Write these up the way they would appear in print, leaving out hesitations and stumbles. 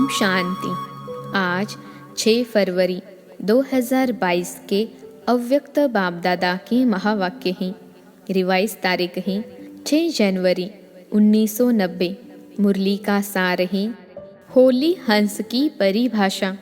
ओम शांति। आज 6 फरवरी 2022 के अव्यक्त बाप दादा के महावाक्य हैं। रिवाइज तारीख है 6 जनवरी 1990। मुरली का सार है होली हंस की परिभाषा।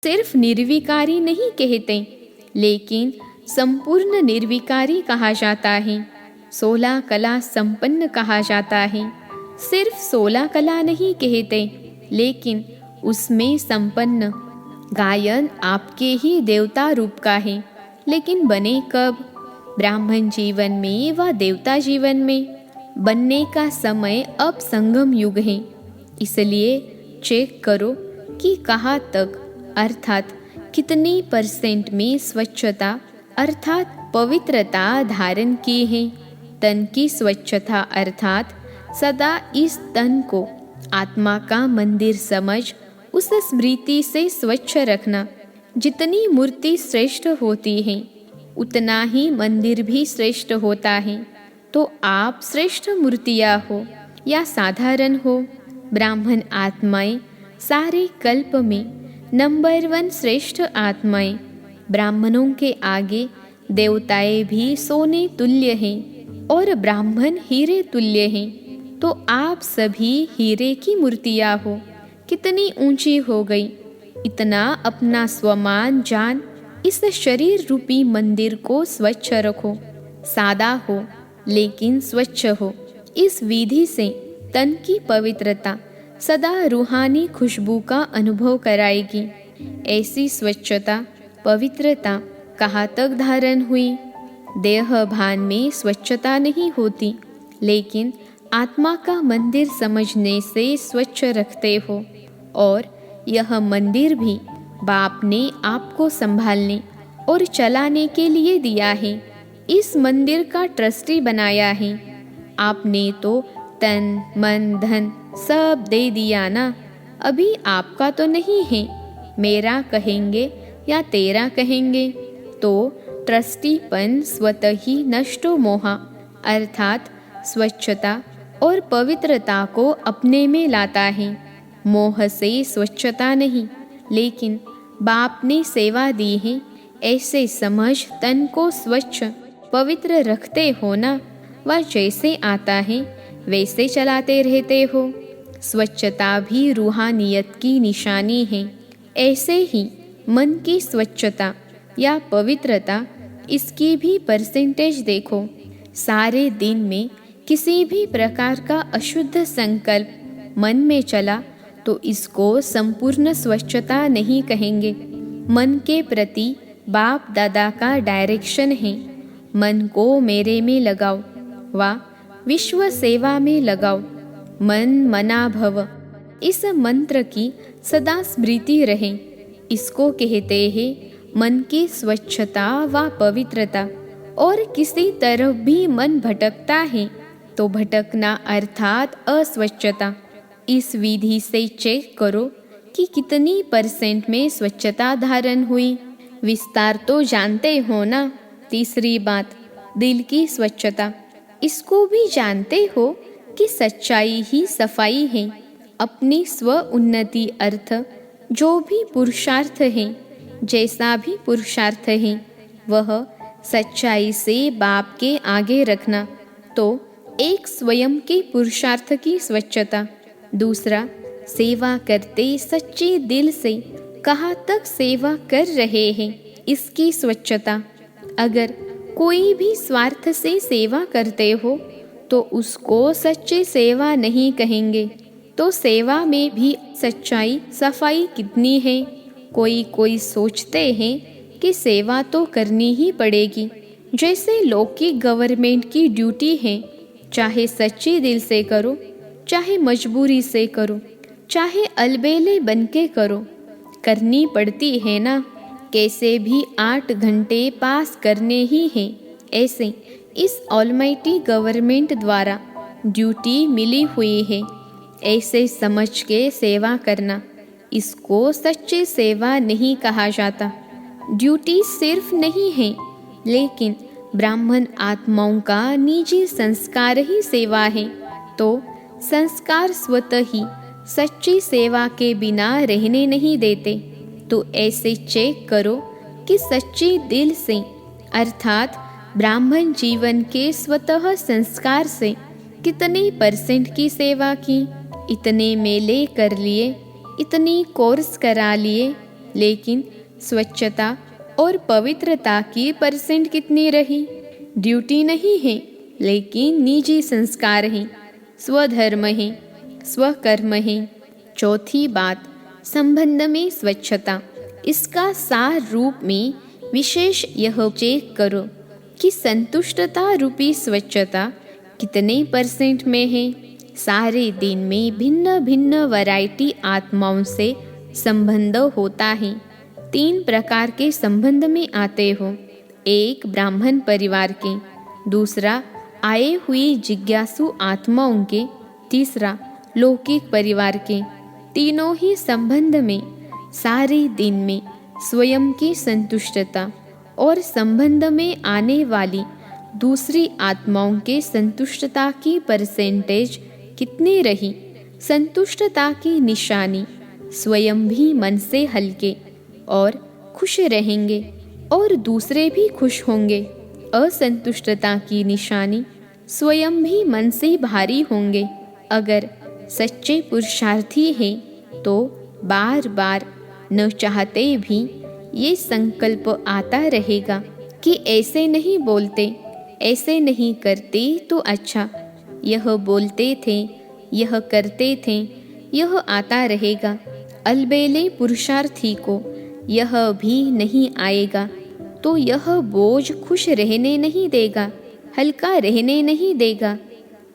सिर्फ निर्विकारी नहीं कहते, लेकिन संपूर्ण निर्विकारी कहा जाता है। 16 कला संपन्न कहा जाता है। सिर्फ 16 कला नहीं कहते, लेकिन उसमें संपन्न। गायन आपके ही देवता रूप का है, लेकिन बने कब? ब्राह्मण जीवन में व देवता जीवन में। बनने का समय अब संगम युग है। इसलिए चेक करो कि कहाँ तक अर्थात कितनी % में स्वच्छता अर्थात पवित्रता धारण की है। तन की स्वच्छता अर्थात सदा इस तन को आत्मा का मंदिर समझ उस स्मृति से स्वच्छ रखना। जितनी मूर्ति श्रेष्ठ होती है, उतना ही मंदिर भी श्रेष्ठ होता है। तो आप श्रेष्ठ मूर्तियाँ हो या साधारण हो, ब्राह्मण आत्माएं सारे कल्प में नंबर 1 श्रेष्ठ आत्माएं। ब्राह्मणों के आगे देवताएं भी सोने तुल्य हैं और ब्राह्मण हीरे तुल्य हैं। तो आप सभी हीरे की मूर्तियाँ हो। कितनी ऊंची हो गई। इतना अपना स्वमान जान इस शरीर रूपी मंदिर को स्वच्छ रखो। सादा हो लेकिन स्वच्छ हो। इस विधि से तन की पवित्रता सदा रूहानी खुशबू का अनुभव कराएगी। ऐसी स्वच्छता पवित्रता कहाँ तक धारण हुई? देह भान में स्वच्छता नहीं होती, लेकिन आत्मा का मंदिर समझने से स्वच्छ रखते हो। और यह मंदिर भी बाप ने आपको संभालने और चलाने के लिए दिया है। इस मंदिर का ट्रस्टी बनाया है। आपने तो तन मन धन सब दे दिया ना। अभी आपका तो नहीं है। मेरा कहेंगे या तेरा कहेंगे तो ट्रस्टीपन स्वतः ही नष्टो मोहा अर्थात स्वच्छता और पवित्रता को अपने में लाता है। मोह से स्वच्छता नहीं, लेकिन बाप ने सेवा दी है ऐसे समझ तन को स्वच्छ पवित्र रखते हो ना। वह जैसे आता है वैसे चलाते रहते हो। स्वच्छता भी रूहानियत की निशानी है। ऐसे ही मन की स्वच्छता या पवित्रता, इसकी भी % देखो। सारे दिन में किसी भी प्रकार का अशुद्ध संकल्प मन में चला तो इसको संपूर्ण स्वच्छता नहीं कहेंगे। मन के प्रति बाप दादा का डायरेक्शन है। मन को मेरे में लगाओ व विश्व सेवा में लगाओ। मन मना भव, इस मंत्र की सदा स्मृति रहे। इसको कहते हैं मन की स्वच्छता व पवित्रता। और किसी तरफ भी मन भटकता है तो भटकना अर्थात अस्वच्छता। इस विधि से चेक करो कि कितनी % में स्वच्छता धारण हुई। विस्तार तो जानते हो ना। तीसरी बात, दिल की स्वच्छता। इसको भी जानते हो कि सच्चाई ही सफाई है। अपनी स्व उन्नति अर्थ जो भी पुरुषार्थ है, जैसा भी पुरुषार्थ है, वह सच्चाई से बाप के आगे रखना। तो एक स्वयं के पुरुषार्थ की स्वच्छता, दूसरा सेवा करते सच्चे दिल से कहाँ तक सेवा कर रहे हैं इसकी स्वच्छता। अगर कोई भी स्वार्थ से सेवा करते हो तो उसको सच्ची सेवा नहीं कहेंगे। तो सेवा में भी सच्चाई सफाई कितनी है। कोई सोचते हैं कि सेवा तो करनी ही पड़ेगी, जैसे लौकिक गवर्नमेंट की ड्यूटी है। चाहे सच्चे दिल से करो, चाहे मजबूरी से करो, चाहे अलबेले बन के करो, करनी पड़ती है ना। कैसे भी 8 घंटे पास करने ही हैं। ऐसे इस ऑलमाइटी गवर्नमेंट द्वारा ड्यूटी मिली हुई है। ऐसे समझ के सेवा करना, इसको सच्ची सेवा नहीं कहा जाता। ड्यूटी सिर्फ नहीं है, लेकिन ब्राह्मण आत्माओं का निजी संस्कार ही सेवा है। तो संस्कार स्वतः ही सच्ची सेवा के बिना रहने नहीं देते। तो ऐसे चेक करो कि सच्चे दिल से अर्थात ब्राह्मण जीवन के स्वतः संस्कार से कितने % की सेवा की। इतने मेले कर लिए, इतनी कोर्स करा लिए, लेकिन स्वच्छता और पवित्रता की % कितनी रही। ड्यूटी नहीं है, लेकिन निजी संस्कार है, स्वधर्म है, स्वकर्म है। चौथी बात, संबंध में स्वच्छता। इसका सार रूप में विशेष यह चेक करो कि संतुष्टता रूपी स्वच्छता कितने % में है। सारे दिन में भिन्न भिन्न वैरायटी आत्माओं से संबंध होता है। 3 प्रकार के संबंध में आते हो। एक ब्राह्मण परिवार के, दूसरा आए हुए जिज्ञासु आत्माओं के, तीसरा लौकिक परिवार के। तीनों ही संबंध में सारे दिन में स्वयं की संतुष्टता और संबंध में आने वाली दूसरी आत्माओं के संतुष्टता की % कितनी रही। संतुष्टता की निशानी स्वयं भी मन से हल्के और खुश रहेंगे और दूसरे भी खुश होंगे। असंतुष्टता की निशानी स्वयं भी मन से भारी होंगे। अगर सच्चे पुरुषार्थी हैं तो बार बार न चाहते भी ये संकल्प आता रहेगा कि ऐसे नहीं बोलते, ऐसे नहीं करते तो अच्छा। यह बोलते थे, यह करते थे, यह आता रहेगा। अलबेले पुरुषार्थी को यह भी नहीं आएगा तो यह बोझ खुश रहने नहीं देगा, हल्का रहने नहीं देगा।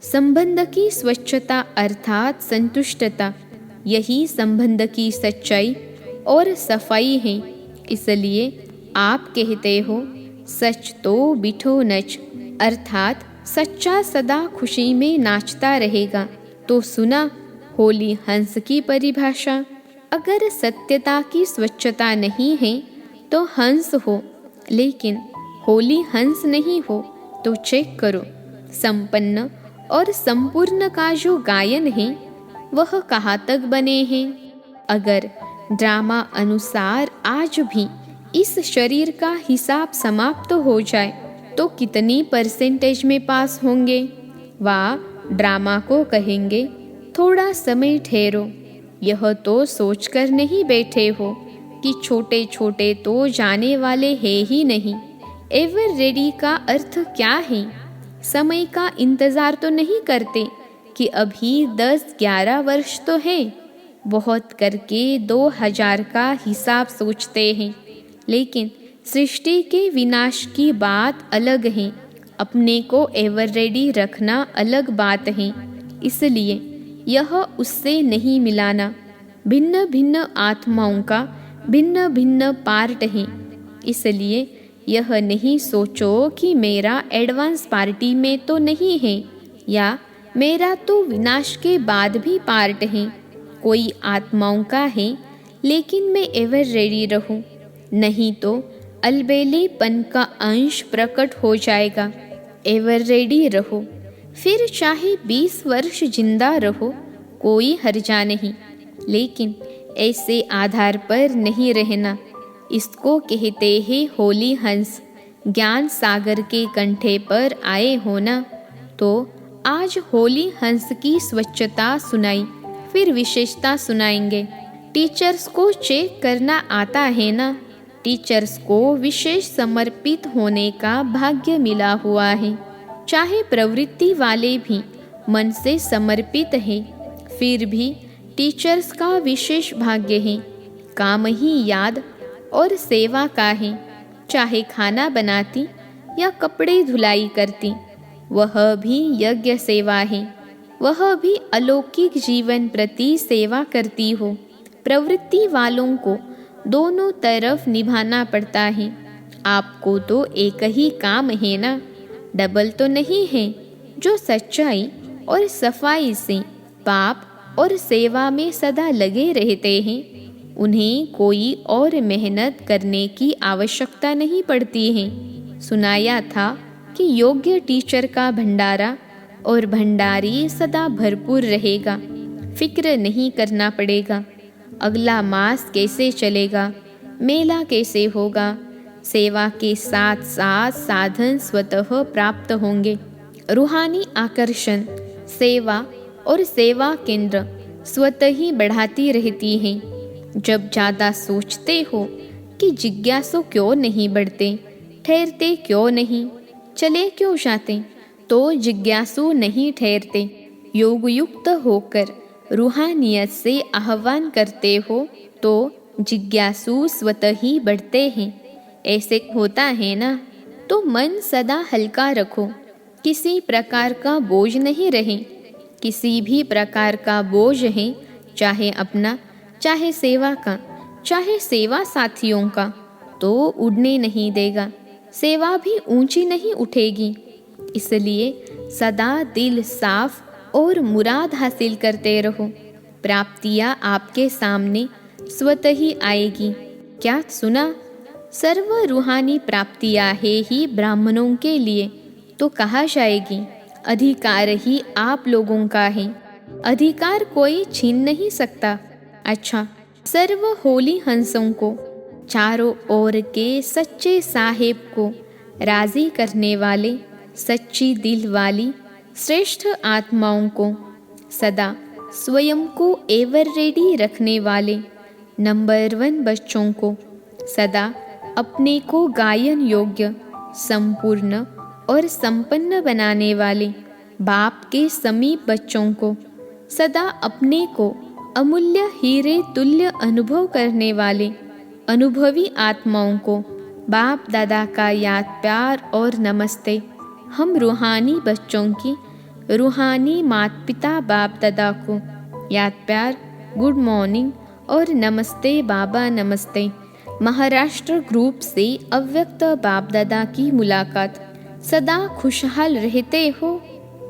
संबंध की स्वच्छता अर्थात संतुष्टता, यही संबंध की सच्चाई और सफाई है। इसलिए आप कहते हो सच तो बिठो नच, अर्थात सच्चा सदा खुशी में नाचता रहेगा। तो सुना होली हंस की परिभाषा। अगर सत्यता की स्वच्छता नहीं है तो हंस हो, लेकिन होली हंस नहीं हो तो चेक करो संपन्न और संपूर्ण का जो गायन है वह कहाँ तक बने हैं। अगर ड्रामा अनुसार आज भी इस शरीर का हिसाब समाप्त हो जाए तो कितनी % में पास होंगे। वाह, ड्रामा को कहेंगे थोड़ा समय ठहरो। यह तो सोचकर नहीं बैठे हो कि छोटे छोटे तो जाने वाले हैं ही नहीं। एवर रेडी का अर्थ क्या है। समय का इंतज़ार तो नहीं करते कि अभी 10-11 वर्ष तो है, बहुत करके 2000 का हिसाब सोचते हैं। लेकिन सृष्टि के विनाश की बात अलग है, अपने को एवर रेडी रखना अलग बात है। इसलिए यह उससे नहीं मिलाना। भिन्न भिन्न आत्माओं का भिन्न भिन्न पार्ट हैं। इसलिए यह नहीं सोचो कि मेरा एडवांस पार्टी में तो नहीं है, या मेरा तो विनाश के बाद भी पार्ट है। कोई आत्माओं का है, लेकिन मैं एवर रेडी रहूं, नहीं तो अलबेलेपन का अंश प्रकट हो जाएगा। एवर रेडी रहो, फिर चाहे 20 वर्ष जिंदा रहो, कोई हर्जा नहीं, लेकिन ऐसे आधार पर नहीं रहना। इसको कहते हैं होली हंस। ज्ञान सागर के कंठे पर आए हो ना, तो आज होली हंस की स्वच्छता सुनाई, फिर विशेषता सुनाएंगे। टीचर्स को चेक करना आता है ना, टीचर्स को विशेष समर्पित होने का भाग्य मिला हुआ है। चाहे प्रवृत्ति वाले भी मन से समर्पित है, फिर भी टीचर्स का विशेष भाग्य है। काम ही याद और सेवा का है। चाहे खाना बनाती या कपड़े धुलाई करती, वह भी यज्ञ सेवा है। वह भी अलौकिक जीवन प्रति सेवा करती हो। प्रवृत्ति वालों को दोनों तरफ निभाना पड़ता है। आपको तो एक ही काम है ना, डबल तो नहीं है। जो सच्चाई और सफाई से पाप और सेवा में सदा लगे रहते हैं, उन्हें कोई और मेहनत करने की आवश्यकता नहीं पड़ती है। सुनाया था कि योग्य टीचर का भंडारा और भंडारी सदा भरपूर रहेगा। फिक्र नहीं करना पड़ेगा अगला मास कैसे चलेगा, मेला कैसे होगा। सेवा के साथ साथ साधन स्वतः प्राप्त होंगे। रूहानी आकर्षण, सेवा और सेवा केंद्र स्वतः ही बढ़ाती रहती हैं। जब ज़्यादा सोचते हो कि जिज्ञासु क्यों नहीं बढ़ते, ठहरते क्यों नहीं, चले क्यों जाते, तो जिज्ञासु नहीं ठहरते। योगयुक्त होकर रूहानियत से आह्वान करते हो तो जिज्ञासु स्वतः ही बढ़ते हैं। ऐसे होता है ना, तो मन सदा हल्का रखो, किसी प्रकार का बोझ नहीं रहे। किसी भी प्रकार का बोझ है, चाहे अपना, चाहे सेवा का, चाहे सेवा साथियों का, तो उड़ने नहीं देगा। सेवा भी ऊंची नहीं उठेगी। इसलिए सदा दिल साफ और मुराद हासिल करते रहो। प्राप्तियाँ आपके सामने स्वतः ही आएगी। क्या सुना? सर्व रूहानी प्राप्तियाँ है ही ब्राह्मणों के लिए, तो कहा जाएगी अधिकार ही आप लोगों का है। अधिकार कोई छीन नहीं सकता। अच्छा, सर्व होली हंसों को, चारों ओर के सच्चे साहेब को राजी करने वाले, सच्ची दिल वाली श्रेष्ठ आत्माओं को, सदा स्वयं को एवर रेडी रखने वाले नंबर 1 बच्चों को, सदा अपने को गायन योग्य, संपूर्ण और संपन्न बनाने वाले बाप के समीप बच्चों को, सदा अपने को अमूल्य हीरे तुल्य अनुभव करने वाले अनुभवी आत्माओं को बाप दादा का याद प्यार और नमस्ते। हम रूहानी बच्चों की रूहानी माता पिता बाप दादा को याद प्यार, गुड मॉर्निंग और नमस्ते बाबा नमस्ते। महाराष्ट्र ग्रुप से अव्यक्त बाप दादा की मुलाकात। सदा खुशहाल रहते हो।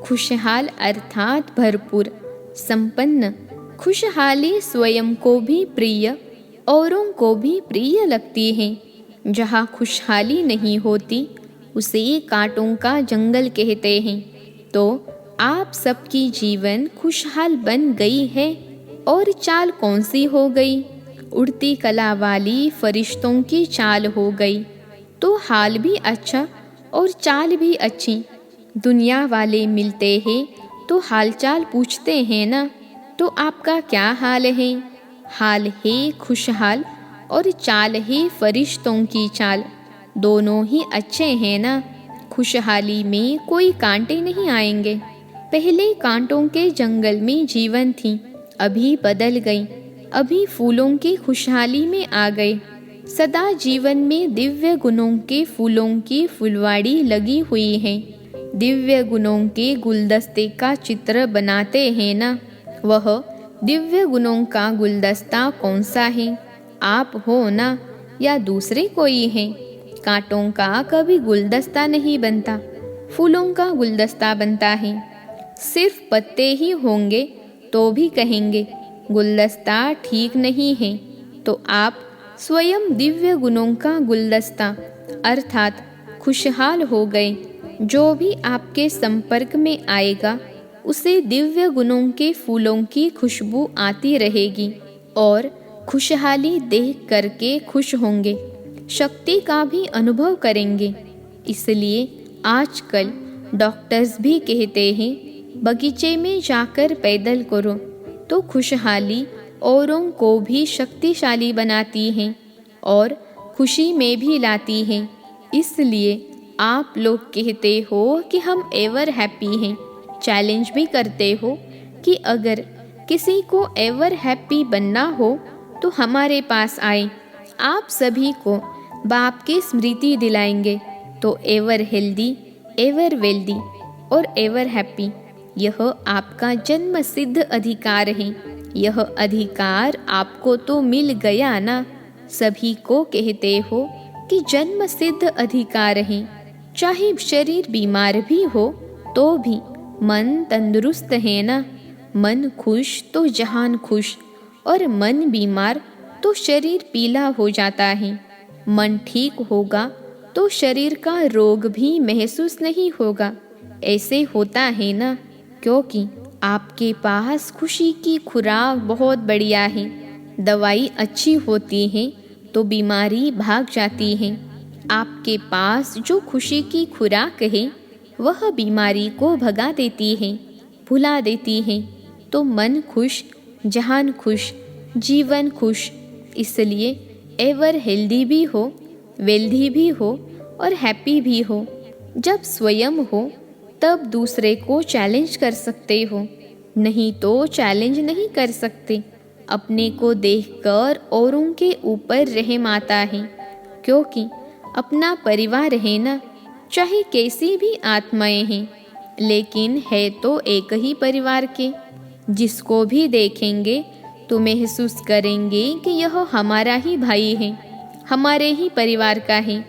खुशहाल अर्थात भरपूर, संपन्न। खुशहाली स्वयं को भी प्रिय, औरों को भी प्रिय लगती है। जहाँ खुशहाली नहीं होती, उसे कांटों का जंगल कहते हैं। तो आप सबकी जीवन खुशहाल बन गई है। और चाल कौन सी हो गई? उड़ती कला वाली फरिश्तों की चाल हो गई। तो हाल भी अच्छा और चाल भी अच्छी। दुनिया वाले मिलते हैं तो हालचाल पूछते हैं ना, तो आपका क्या हाल है? हाल है खुशहाल और चाल है फरिश्तों की चाल। दोनों ही अच्छे हैं ना। खुशहाली में कोई कांटे नहीं आएंगे। पहले कांटों के जंगल में जीवन थी, अभी बदल गई। अभी फूलों की खुशहाली में आ गए। सदा जीवन में दिव्य गुणों के फूलों की फुलवाड़ी लगी हुई है। दिव्य गुणों के गुलदस्ते का चित्र बनाते हैं ना, वह दिव्य गुणों का गुलदस्ता कौन सा है? आप हो ना या दूसरे कोई हैं। कांटों का कभी गुलदस्ता नहीं बनता, फूलों का गुलदस्ता बनता है। सिर्फ पत्ते ही होंगे तो भी कहेंगे गुलदस्ता ठीक नहीं है। तो आप स्वयं दिव्य गुणों का गुलदस्ता अर्थात खुशहाल हो गए। जो भी आपके संपर्क में आएगा उसे दिव्य गुणों के फूलों की खुशबू आती रहेगी और खुशहाली देख करके खुश होंगे, शक्ति का भी अनुभव करेंगे। इसलिए आजकल डॉक्टर्स भी कहते हैं बगीचे में जाकर पैदल करो तो खुशहाली औरों को भी शक्तिशाली बनाती है और खुशी में भी लाती है। इसलिए आप लोग कहते हो कि हम एवर हैप्पी हैं, चैलेंज भी करते हो कि अगर किसी को एवर हैप्पी बनना हो तो हमारे पास आए। आप सभी को बाप की स्मृति दिलाएंगे तो एवर हेल्दी, एवर वेल्दी और एवर हैप्पी यह आपका जन्म सिद्ध अधिकार है। यह अधिकार आपको तो मिल गया ना। सभी को कहते हो कि जन्म सिद्ध अधिकार है। चाहे शरीर बीमार भी हो तो भी मन तंदुरुस्त है ना। मन खुश तो जहान खुश और मन बीमार तो शरीर पीला हो जाता है। मन ठीक होगा तो शरीर का रोग भी महसूस नहीं होगा। ऐसे होता है ना, क्योंकि आपके पास खुशी की खुराक बहुत बढ़िया है। दवाई अच्छी होती है तो बीमारी भाग जाती है। आपके पास जो खुशी की खुराक है वह बीमारी को भगा देती है, भुला देती है। तो मन खुश, जहान खुश, जीवन खुश। इसलिए एवर हेल्दी भी हो, वेल्दी भी हो और हैप्पी भी हो। जब स्वयं हो तब दूसरे को चैलेंज कर सकते हो, नहीं तो चैलेंज नहीं कर सकते। अपने को देखकर औरों के ऊपर रहम आता है, क्योंकि अपना परिवार है ना। चाहे कैसी भी आत्माएं हैं, लेकिन है तो एक ही परिवार के। जिसको भी देखेंगे तो महसूस करेंगे कि यह हमारा ही भाई है, हमारे ही परिवार का है।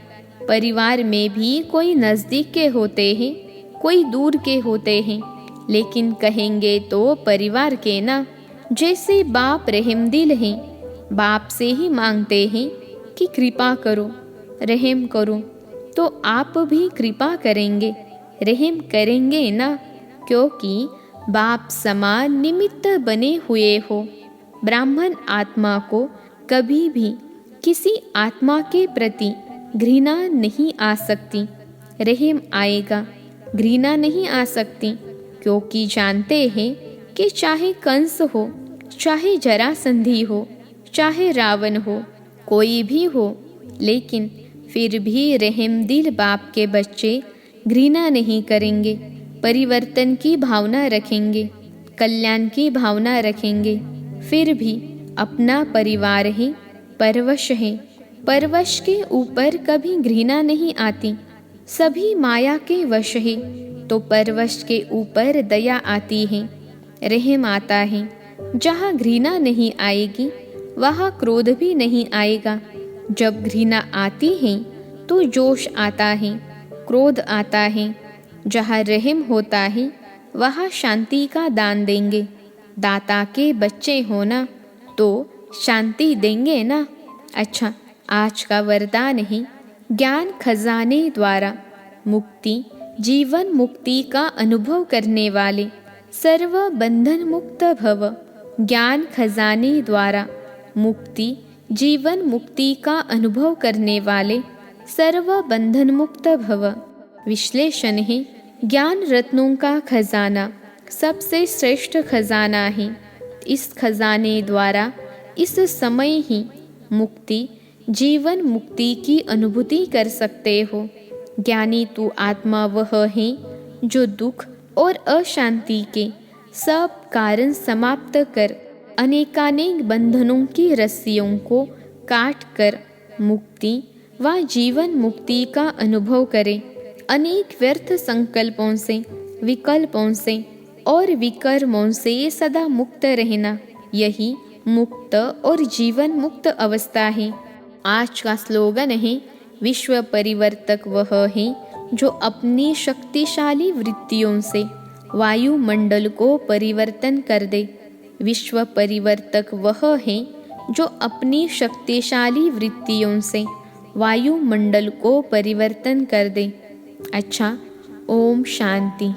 परिवार में भी कोई नज़दीक के होते हैं, कोई दूर के होते हैं, लेकिन कहेंगे तो परिवार के ना। जैसे बाप रहमदिल हैं, बाप से ही मांगते हैं कि कृपा करो, रहम करो, तो आप भी कृपा करेंगे, रहम करेंगे ना, क्योंकि बाप समान निमित्त बने हुए हो। ब्राह्मण आत्मा को कभी भी किसी आत्मा के प्रति घृणा नहीं आ सकती। रहम आएगा, घृणा नहीं आ सकती, क्योंकि जानते हैं कि चाहे कंस हो, चाहे जरासंधी हो, चाहे रावण हो, कोई भी हो, लेकिन फिर भी रहमदिल बाप के बच्चे घृणा नहीं करेंगे। परिवर्तन की भावना रखेंगे, कल्याण की भावना रखेंगे। फिर भी अपना परिवार है, परवश है। परवश के ऊपर कभी घृणा नहीं आती। सभी माया के वश है तो परवश के ऊपर दया आती है, रहम आता है। जहाँ घृणा नहीं आएगी वहाँ क्रोध भी नहीं आएगा। जब घृणा आती है तो जोश आता है, क्रोध आता है। जहाँ रहम होता है वहाँ शांति का दान देंगे। दाता के बच्चे होना तो शांति देंगे ना। अच्छा, आज का वरदान है ज्ञान खजाने द्वारा मुक्ति, जीवन मुक्ति का अनुभव करने वाले सर्व बंधन मुक्त भव। ज्ञान खजाने द्वारा मुक्ति, जीवन मुक्ति का अनुभव करने वाले सर्व बंधन मुक्त भव। विश्लेषण है ज्ञान रत्नों का खजाना सबसे श्रेष्ठ खजाना है। इस खजाने द्वारा इस समय ही मुक्ति, जीवन मुक्ति की अनुभूति कर सकते हो। ज्ञानी तू आत्मा वह है जो दुख और अशांति के सब कारण समाप्त कर अनेकानेक बंधनों की रस्सियों को काट कर मुक्ति व जीवन मुक्ति का अनुभव करे। अनेक व्यर्थ संकल्पों से, विकल्पों से और विकर्मों से सदा मुक्त रहना, यही मुक्त और जीवन मुक्त अवस्था है। आज का स्लोगन है, विश्व परिवर्तक वह है जो अपनी शक्तिशाली वृत्तियों से वायुमंडल को परिवर्तन कर दे। विश्व परिवर्तक वह है जो अपनी शक्तिशाली वृत्तियों से वायुमंडल को परिवर्तन कर दे। अच्छा, ओम शांति।